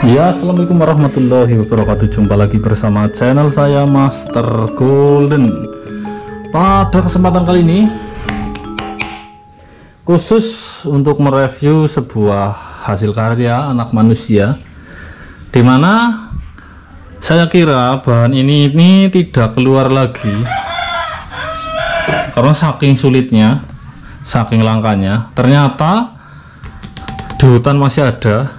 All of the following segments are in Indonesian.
Ya, assalamualaikum warahmatullahi wabarakatuh. Jumpa lagi bersama channel saya Master Golden. Pada kesempatan kali ini khusus untuk mereview sebuah hasil karya anak manusia, dimana saya kira bahan ini tidak keluar lagi karena saking sulitnya, saking langkanya. Ternyata di hutan masih ada,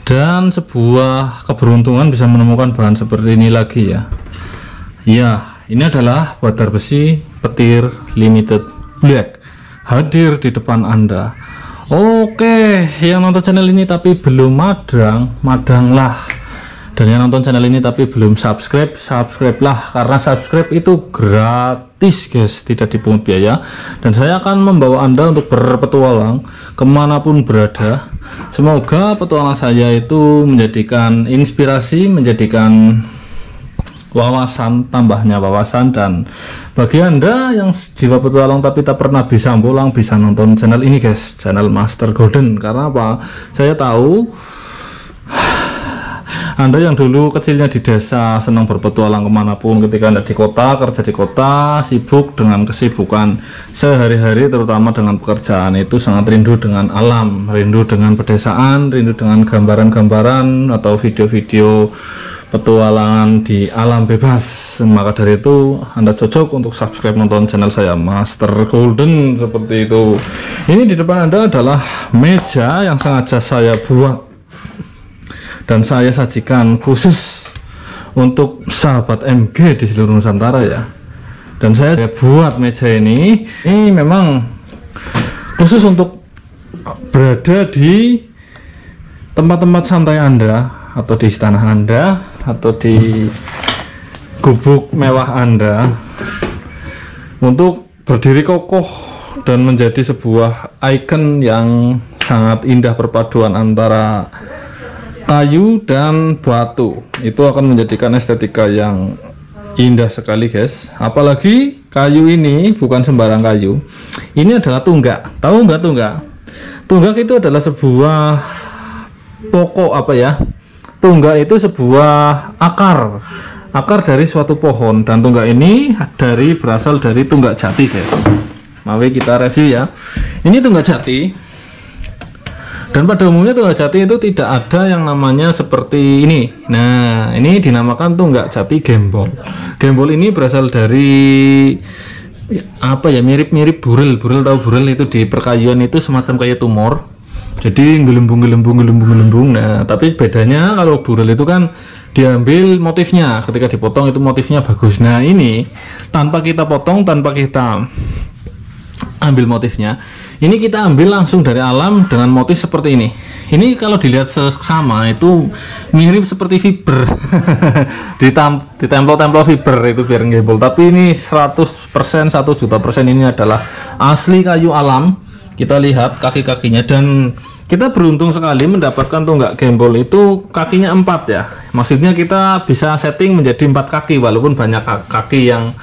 dan sebuah keberuntungan bisa menemukan bahan seperti ini lagi ya. Ya, ini adalah badar besi petir limited black hadir di depan Anda. Oke, yang nonton channel ini tapi belum madanglah. Dan yang nonton channel ini tapi belum subscribe lah, karena subscribe itu gratis guys, tidak dipungut biaya. Dan saya akan membawa Anda untuk berpetualang kemanapun berada. Semoga petualang saya itu menjadikan inspirasi, menjadikan wawasan, tambahnya wawasan. Dan bagi Anda yang jiwa petualang tapi tak pernah bisa pulang, bisa nonton channel ini guys, channel Master Golden. Karena apa? Saya tahu Anda yang dulu kecilnya di desa senang berpetualang kemanapun, ketika Anda di kota, kerja di kota, sibuk dengan kesibukan sehari-hari, terutama dengan pekerjaan, itu sangat rindu dengan alam, rindu dengan pedesaan, rindu dengan gambaran-gambaran atau video-video petualangan di alam bebas. Maka dari itu Anda cocok untuk subscribe nonton channel saya Master Golden seperti itu. Ini di depan Anda adalah meja yang sengaja saya buat dan saya sajikan khusus untuk sahabat MG di seluruh Nusantara ya. Dan saya buat meja ini memang khusus untuk berada di tempat-tempat santai Anda, atau di istana Anda, atau di gubuk mewah Anda, untuk berdiri kokoh dan menjadi sebuah ikon yang sangat indah, perpaduan antara kayu dan batu. Itu akan menjadikan estetika yang indah sekali guys. Apalagi kayu ini bukan sembarang kayu, ini adalah tunggak. Tahu nggak tunggak? Tunggak itu adalah sebuah pokok, apa ya, tunggak itu sebuah akar dari suatu pohon, dan tunggak ini berasal dari tunggak jati guys. Mari kita review ya. Ini tunggak jati. Dan pada umumnya tunggak jati itu tidak ada yang namanya seperti ini. Nah, ini dinamakan tunggak jati gembol. Gembol ini berasal dari apa ya, mirip-mirip burel. Tahu burel itu di perkayuan itu semacam kayak tumor. Jadi gelembung. Nah, tapi bedanya kalau burel itu kan diambil motifnya, ketika dipotong itu motifnya bagus. Nah, ini tanpa kita potong, tanpa kita ambil motifnya, ini kita ambil langsung dari alam dengan motif seperti ini. Ini kalau dilihat seksama itu mirip seperti fiber ditempel fiber itu biar gembol. Tapi ini 100%, 1.000.000% ini adalah asli kayu alam. Kita lihat kaki-kakinya, dan kita beruntung sekali mendapatkan tunggak gembol itu kakinya 4 ya. Maksudnya kita bisa setting menjadi 4 kaki, walaupun banyak kaki yang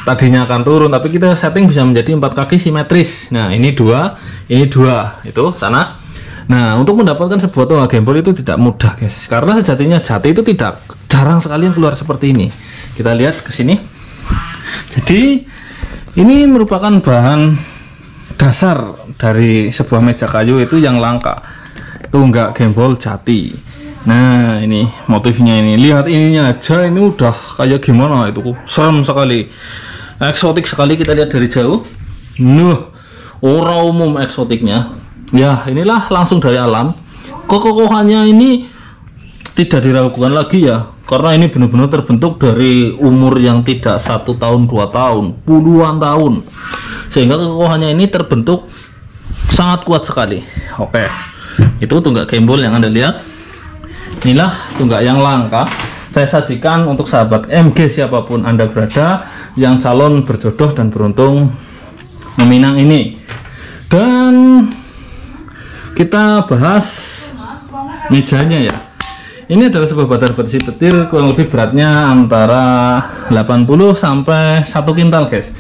tadinya akan turun, tapi kita setting bisa menjadi 4 kaki simetris. Nah, ini dua, itu sana. Nah, untuk mendapatkan sebuah tunggak gembol itu tidak mudah guys, karena sejatinya jati itu jarang sekali yang keluar seperti ini. Kita lihat ke sini. Jadi ini merupakan bahan dasar dari sebuah meja kayu itu yang langka, tunggak gembol jati. Nah, ini motifnya, ini lihat ininya aja, ini udah kayak gimana, itu serem sekali, eksotik sekali. Kita lihat dari jauh. Ora umum eksotiknya ya, inilah langsung dari alam. Kekokohannya ini tidak diragukan lagi ya, karena ini benar-benar terbentuk dari umur yang tidak 1 tahun 2 tahun, puluhan tahun, sehingga kekokohannya ini terbentuk sangat kuat sekali. Oke, itu tunggak gembol yang Anda lihat. Inilah tunggak yang langka saya sajikan untuk sahabat MG siapapun Anda berada yang calon berjodoh dan beruntung meminang ini. Dan kita bahas mejanya ya. Ini adalah sebuah badar besi petir, kurang lebih beratnya antara 80 sampai 1 kintal guys.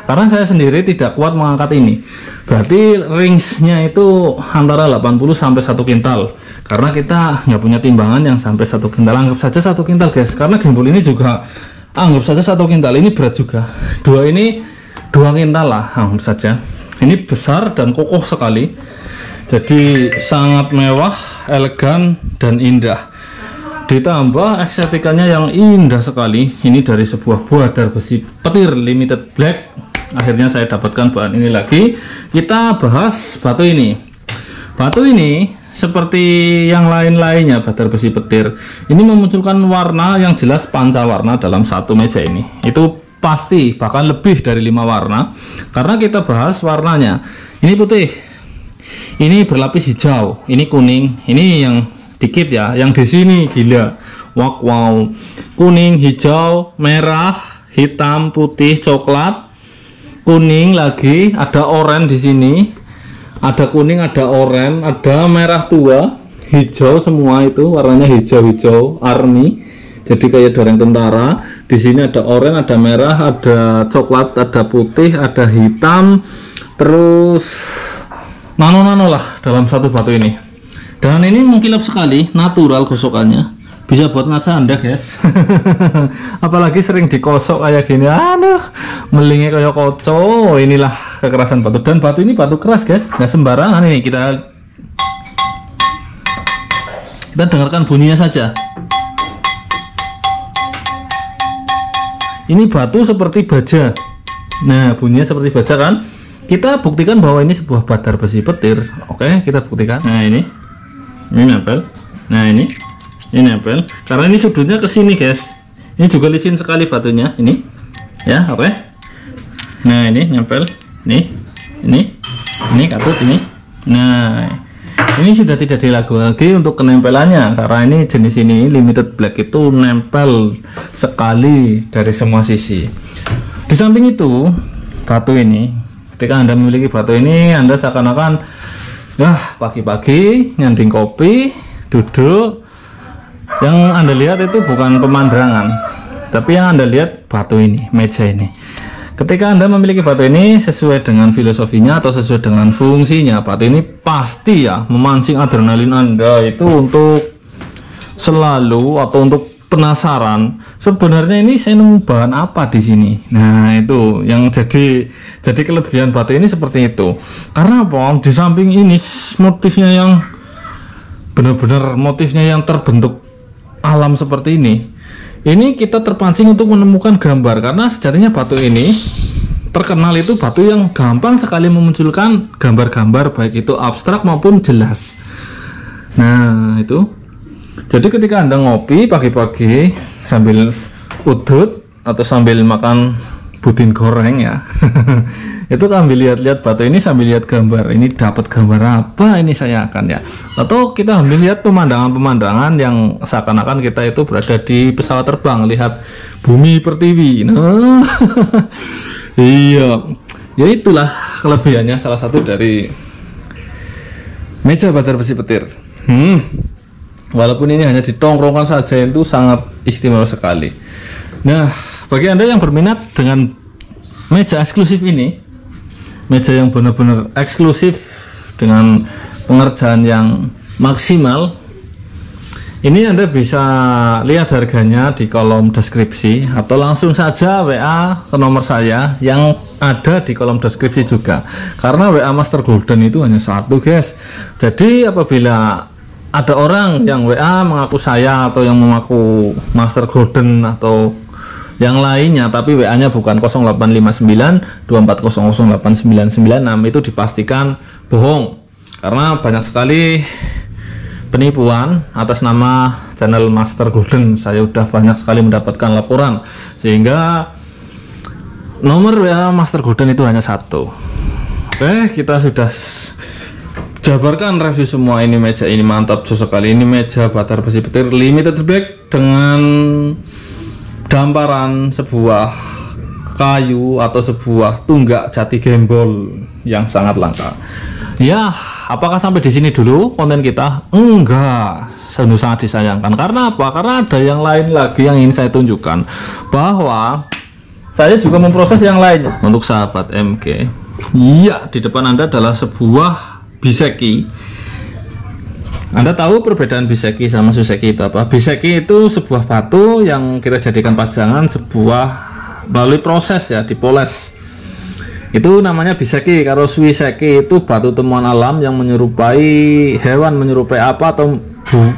karena saya sendiri tidak kuat mengangkat ini. Berarti range-nya itu antara 80 sampai 1 kintal, karena kita nggak punya timbangan yang sampai 1 kintal. Anggap saja 1 kintal guys, karena gimbal ini juga anggap saja 1 kintal. Ini berat juga, dua ini 2 kintal lah anggap saja. Ini besar dan kokoh sekali, jadi sangat mewah, elegan dan indah. Ditambah estetikanya yang indah sekali. Ini dari sebuah badar besi petir limited black. Akhirnya saya dapatkan bahan ini lagi. Kita bahas batu ini. Batu ini seperti yang lain-lainnya badar besi petir, ini memunculkan warna yang jelas pancawarna dalam satu meja ini. Itu pasti, bahkan lebih dari 5 warna, karena kita bahas warnanya. Ini putih, ini berlapis hijau, ini kuning, ini yang dikit ya, yang di sini gila. Wow, kuning, hijau, merah, hitam, putih, coklat, kuning lagi, ada oranye di sini, ada kuning, ada oranye, ada merah tua, hijau, semua itu warnanya hijau-hijau army. Jadi kayak doreng tentara. Di sini ada oranye, ada merah, ada coklat, ada putih, ada hitam, terus nano-nano lah dalam satu batu ini. Dan ini mengkilap sekali, natural gosokannya. Bisa buat ngaca Anda guys. Apalagi sering dikosok kayak gini, aduh, melingnya kayak koco. Inilah kekerasan batu. Dan batu ini batu keras guys, nggak sembarangan. Ini kita dengarkan bunyinya saja. Ini batu seperti baja. Nah, bunyinya seperti baja kan? Kita buktikan bahwa ini sebuah badar besi petir. Oke, kita buktikan. Nah, ini nempel. Nah, ini nempel. Karena ini sudutnya ke sini, guys. Ini juga licin sekali batunya. Ini, ya, oke. Nah, ini nempel. Ini katut ini. Nah, ini sudah tidak dilakukan lagi untuk kenempelannya, karena ini jenis ini limited black itu nempel sekali dari semua sisi. Di samping itu, batu ini, ketika Anda memiliki batu ini, Anda seakan-akan pagi-pagi nyanding kopi, duduk. Yang Anda lihat itu bukan pemandangan, tapi yang Anda lihat batu ini, meja ini. Ketika Anda memiliki batu ini sesuai dengan filosofinya atau sesuai dengan fungsinya, batu ini pasti ya memancing adrenalin Anda itu untuk selalu atau untuk penasaran. Sebenarnya ini saya nemu bahan apa di sini. Nah, itu yang jadi kelebihan batu ini seperti itu. Karena apa? Di samping ini motifnya yang benar-benar motifnya yang terbentuk alam seperti ini. Ini kita terpancing untuk menemukan gambar, karena sejatinya batu ini terkenal itu batu yang gampang sekali memunculkan gambar-gambar, baik itu abstrak maupun jelas. Nah, itu. Jadi ketika Anda ngopi pagi-pagi sambil udut atau sambil makan budin goreng ya, itu sambil lihat-lihat batu ini, sambil lihat gambar. Ini dapat gambar apa ini saya akan ya. Atau kita ambil lihat pemandangan-pemandangan yang seakan-akan kita itu berada di pesawat terbang, lihat bumi pertiwi. Nah, iya, ya itulah kelebihannya, salah satu dari meja badar besi petir. Walaupun ini hanya ditongkrongkan saja, itu sangat istimewa sekali. Nah, bagi Anda yang berminat dengan meja eksklusif ini, meja yang benar-benar eksklusif dengan pengerjaan yang maksimal, ini Anda bisa lihat harganya di kolom deskripsi atau langsung saja WA ke nomor saya yang ada di kolom deskripsi juga, karena WA Master Golden itu hanya satu guys. Jadi apabila ada orang yang WA mengaku saya atau yang mengaku Master Golden atau yang lainnya, tapi WA-nya bukan 0859 24008996, itu dipastikan bohong, karena banyak sekali penipuan atas nama channel Master Golden. Saya udah banyak sekali mendapatkan laporan, sehingga nomor WA Master Golden itu hanya satu. Oke, kita sudah jabarkan review semua. Ini meja ini mantap sekali. Ini meja badar besi petir limited black dengan damparan sebuah kayu atau sebuah tunggak jati gembol yang sangat langka. Ya, apakah sampai di sini dulu konten kita? Enggak, sangat disayangkan. Karena apa? Karena ada yang lain lagi yang ingin saya tunjukkan, bahwa saya juga memproses yang lainnya. Untuk sahabat MG, iya, di depan Anda adalah sebuah biseki. Anda tahu perbedaan biseki sama suseki itu apa? Biseki itu sebuah batu yang kita jadikan pajangan melalui proses ya, dipoles. Itu namanya biseki. Kalau suiseki itu batu temuan alam yang menyerupai hewan, menyerupai apa, atau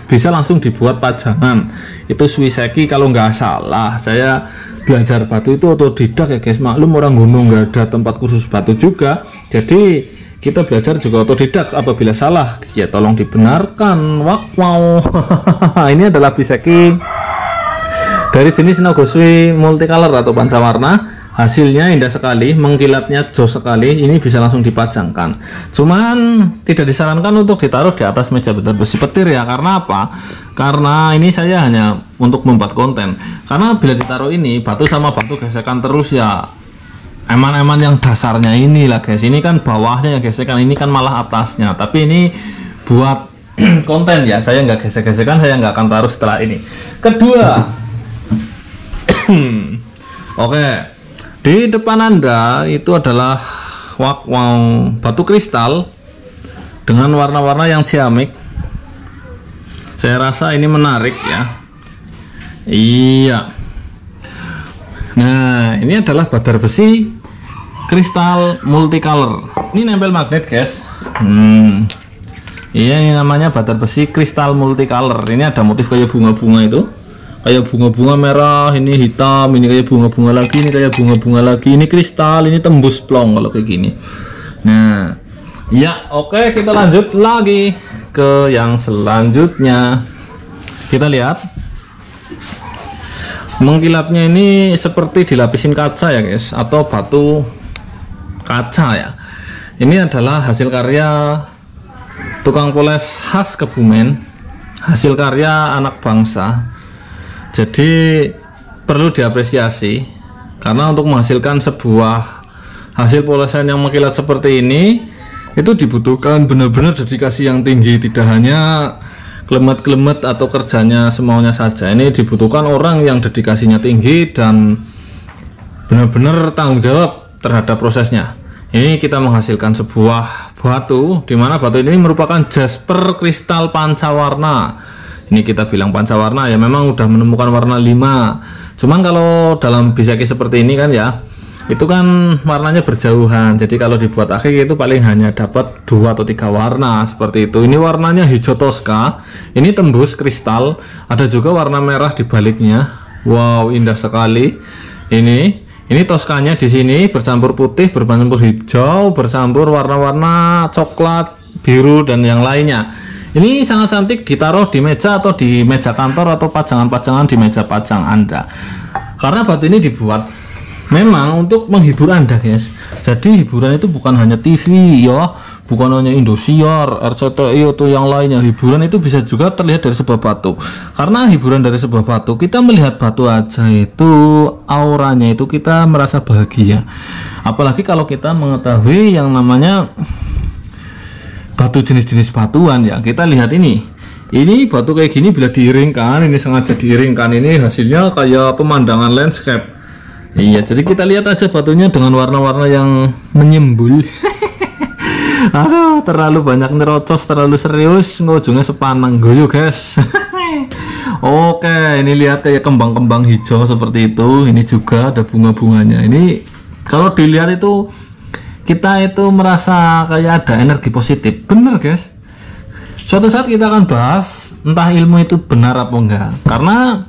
bisa langsung dibuat pajangan. Itu suiseki kalau nggak salah. Saya belajar batu itu otodidak ya guys. Maklum orang gunung nggak ada tempat khusus batu juga. Jadi kita belajar juga otodidak. Apabila salah ya tolong dibenarkan. Wow. Ini adalah biseki dari jenis nogosui multicolor atau pancawarna. Hasilnya indah sekali, mengkilatnya jos sekali. Ini bisa langsung dipajangkan. Cuman tidak disarankan untuk ditaruh di atas meja besi petir ya. Karena apa? Karena ini saya hanya untuk membuat konten. Karena bila ditaruh ini batu sama batu gesekan terus ya. Eman-eman yang dasarnya inilah guys, ini kan bawahnya yang gesekan, ini kan malah atasnya. Tapi ini buat konten ya, saya nggak gesek-gesekan, saya nggak akan taruh setelah ini. Kedua, oke, di depan Anda itu adalah batu kristal dengan warna-warna yang ciamik. Saya rasa ini menarik ya. Iya. Nah, ini adalah badar besi kristal multicolor. Ini nempel magnet guys. Iya, ini namanya badar besi kristal multicolor. Ini ada motif kayak bunga-bunga itu, kayak bunga-bunga merah, ini hitam, ini kayak bunga-bunga lagi, ini kayak bunga-bunga lagi, ini kristal, ini tembus plong kalau kayak gini. Nah, ya oke, kita lanjut lagi ke yang selanjutnya. Kita lihat mengkilatnya ini seperti dilapisin kaca ya guys, atau batu kaca ya. Ini adalah hasil karya tukang poles khas Kebumen, hasil karya anak bangsa. Jadi perlu diapresiasi karena untuk menghasilkan sebuah hasil polesan yang mengkilat seperti ini itu dibutuhkan benar-benar dedikasi yang tinggi, tidak hanya klemet-klemet atau kerjanya semaunya saja. Ini dibutuhkan orang yang dedikasinya tinggi dan benar-benar tanggung jawab terhadap prosesnya. Ini kita menghasilkan sebuah batu, di mana batu ini merupakan jasper kristal pancawarna. Ini kita bilang pancawarna ya, memang udah menemukan warna 5. Cuman kalau dalam biseki seperti ini kan ya, itu kan warnanya berjauhan. Jadi kalau dibuat akhir itu paling hanya dapat 2 atau 3 warna seperti itu. Ini warnanya hijau toska, ini tembus kristal, ada juga warna merah di baliknya. Wow, indah sekali. Ini toskanya di sini bercampur putih, bercampur hijau, bercampur warna-warna coklat, biru dan yang lainnya. Ini sangat cantik ditaruh di meja atau di meja kantor atau pajangan-pajangan di meja pajang Anda. Karena batu ini dibuat memang untuk menghibur Anda guys. Jadi hiburan itu bukan hanya TV ya, bukan hanya Indosiar, RCTI atau yang lainnya. Hiburan itu bisa juga terlihat dari sebuah batu. Karena hiburan dari sebuah batu, kita melihat batu aja itu auranya itu kita merasa bahagia. Apalagi kalau kita mengetahui yang namanya batu jenis-jenis batuan ya. Kita lihat ini batu kayak gini bila diiringkan, ini sengaja diiringkan, ini hasilnya kayak pemandangan landscape. Iya, jadi kita lihat aja batunya dengan warna-warna yang menyembul. Aduh, terlalu banyak nerocos, terlalu serius, ujungnya sepanang goyo guys. Oke, ini lihat kayak kembang-kembang hijau seperti itu. Ini juga ada bunga-bunganya. Ini kalau dilihat itu kita itu merasa kayak ada energi positif. Bener guys. Suatu saat kita akan bahas entah ilmu itu benar apa enggak. Karena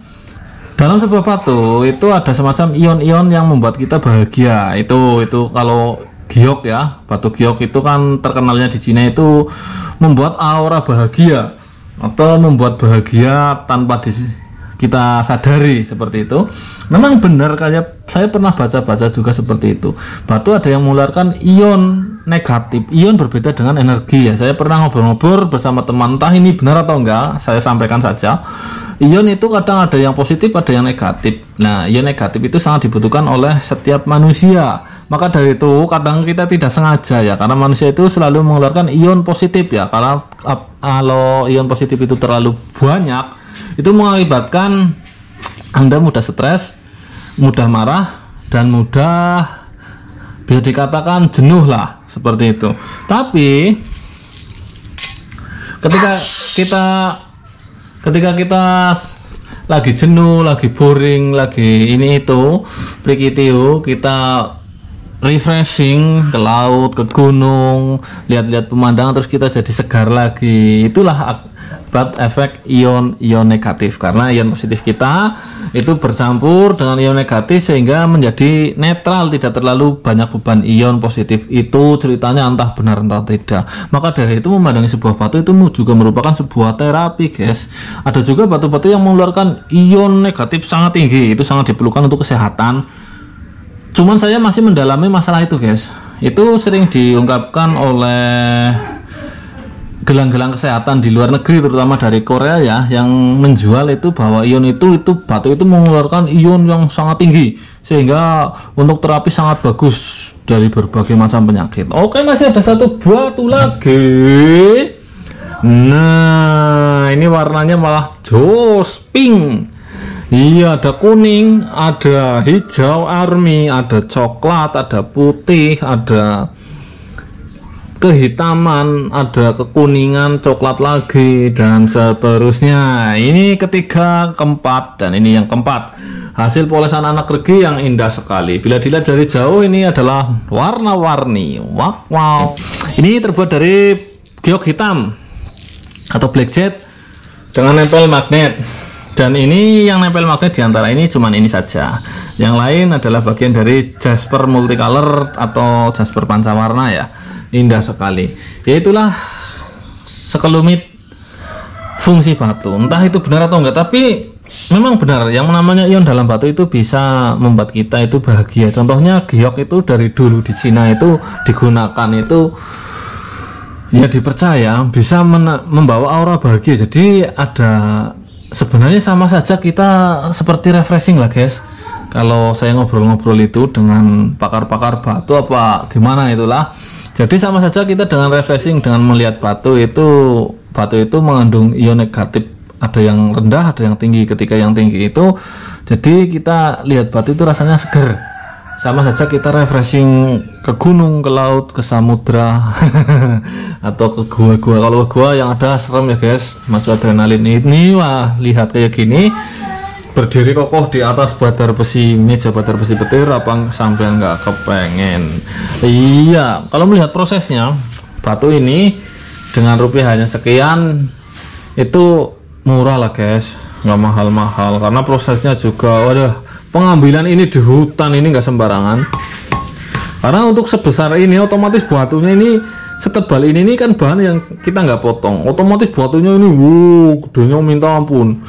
dalam sebuah batu itu ada semacam ion-ion yang membuat kita bahagia. Itu kalau giok ya, batu giok itu kan terkenalnya di Cina itu membuat aura bahagia atau membuat bahagia tanpa kita sadari seperti itu. Memang benar, kayak saya pernah baca-baca juga seperti itu. Batu ada yang mengeluarkan ion negatif. Ion berbeda dengan energi ya. Saya pernah ngobrol-ngobrol bersama teman, entah ini benar atau enggak, saya sampaikan saja. Ion itu kadang ada yang positif, ada yang negatif. Nah, ion negatif itu sangat dibutuhkan oleh setiap manusia. Maka dari itu kadang kita tidak sengaja ya, karena manusia itu selalu mengeluarkan ion positif ya. Karena kalau ion positif itu terlalu banyak, itu mengakibatkan Anda mudah stres, mudah marah, dan mudah, bisa dikatakan jenuh lah seperti itu. Tapi ketika kita lagi jenuh, lagi boring, lagi ini itu prikitio, kita refreshing ke laut, ke gunung, lihat-lihat pemandangan, terus kita jadi segar lagi. Itulah akibat efek ion negatif, karena ion positif kita itu bercampur dengan ion negatif sehingga menjadi netral, tidak terlalu banyak beban ion positif. Itu ceritanya, entah benar entah tidak. Maka dari itu memandangi sebuah batu itu juga merupakan sebuah terapi, guys. Ada juga batu-batu yang mengeluarkan ion negatif sangat tinggi, itu sangat diperlukan untuk kesehatan. Cuman saya masih mendalami masalah itu, guys. Itu sering diungkapkan oleh gelang-gelang kesehatan di luar negeri, terutama dari Korea ya, yang menjual itu bahwa ion itu batu itu mengeluarkan ion yang sangat tinggi sehingga untuk terapi sangat bagus dari berbagai macam penyakit. Oke, masih ada satu batu lagi. Nah, ini warnanya malah jos pink. Iya, ada kuning, ada hijau army, ada coklat, ada putih, ada kehitaman, ada kekuningan, coklat lagi, dan seterusnya. Ini ketiga, keempat, dan ini yang keempat. Hasil polesan anak regi yang indah sekali. Bila dilihat dari jauh, ini adalah warna-warni. Wow. Ini terbuat dari giok hitam atau black jet dengan nempel magnet. Dan ini yang nempel magnet diantara ini cuman ini saja. Yang lain adalah bagian dari jasper multicolor atau jasper pancawarna ya. Indah sekali. Ya, itulah sekelumit fungsi batu. Entah itu benar atau enggak, tapi memang benar yang namanya ion dalam batu itu bisa membuat kita itu bahagia. Contohnya giok itu dari dulu di Cina itu digunakan itu ya dipercaya bisa membawa aura bahagia. Jadi ada, sebenarnya sama saja kita seperti refreshing lah, guys. Kalau saya ngobrol-ngobrol itu dengan pakar-pakar batu apa gimana itulah. Jadi sama saja kita dengan refreshing, dengan melihat batu itu mengandung ion negatif. Ada yang rendah, ada yang tinggi. Ketika yang tinggi itu, jadi kita lihat batu itu rasanya seger. Sama saja kita refreshing ke gunung, ke laut, ke samudra atau ke gua-gua. Kalau gua yang ada serem ya, guys, masuk adrenalin. Ini wah, lihat kayak gini, berdiri kokoh di atas badar besi, meja badar besi petir, apa sampai nggak kepengen. Iya, kalau melihat prosesnya, batu ini dengan rupiah hanya sekian itu murah lah, guys, nggak mahal-mahal, karena prosesnya juga waduh, pengambilan ini di hutan ini nggak sembarangan. Karena untuk sebesar ini otomatis batunya ini setebal ini kan bahan yang kita nggak potong, otomatis batunya ini gedenya minta ampun.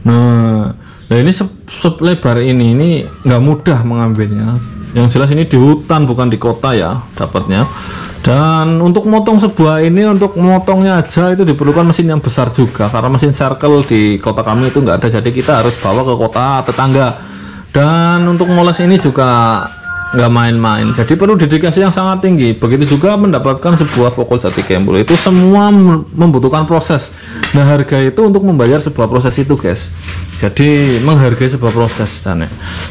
Nah ini selebar ini nggak mudah mengambilnya. Yang jelas ini di hutan bukan di kota ya dapatnya. Dan untuk motong sebuah ini, untuk motongnya aja itu diperlukan mesin yang besar juga, karena mesin circle di kota kami itu nggak ada, jadi kita harus bawa ke kota tetangga. Dan untuk moles ini juga nggak main-main, jadi perlu dedikasi yang sangat tinggi. Begitu juga mendapatkan sebuah pokok jati gembul, itu semua membutuhkan proses. Nah, harga itu untuk membayar sebuah proses itu, guys. Jadi menghargai sebuah proses sana.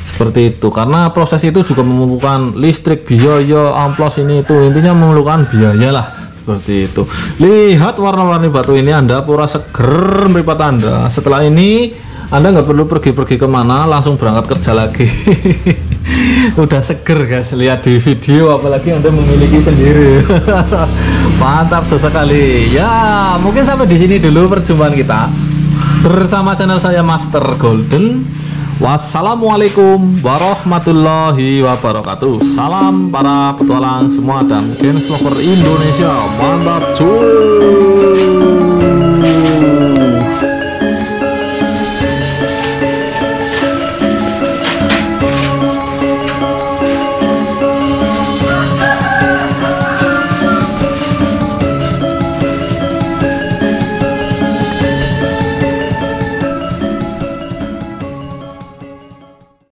Seperti itu, karena proses itu juga membutuhkan listrik, biaya, amplos ini itu, intinya memerlukan biaya lah. Seperti itu. Lihat warna-warni batu ini, Anda pura seger meripat Anda. Setelah ini Anda nggak perlu pergi-pergi kemana, langsung berangkat kerja lagi. Udah seger, guys, lihat di video, apalagi Anda memiliki sendiri. Mantap sekali ya. Mungkin sampai di sini dulu perjumpaan kita bersama channel saya Master Golden. Wassalamualaikum warahmatullahi wabarakatuh. Salam para petualang semua dan dance lover Indonesia. Mantap cuy.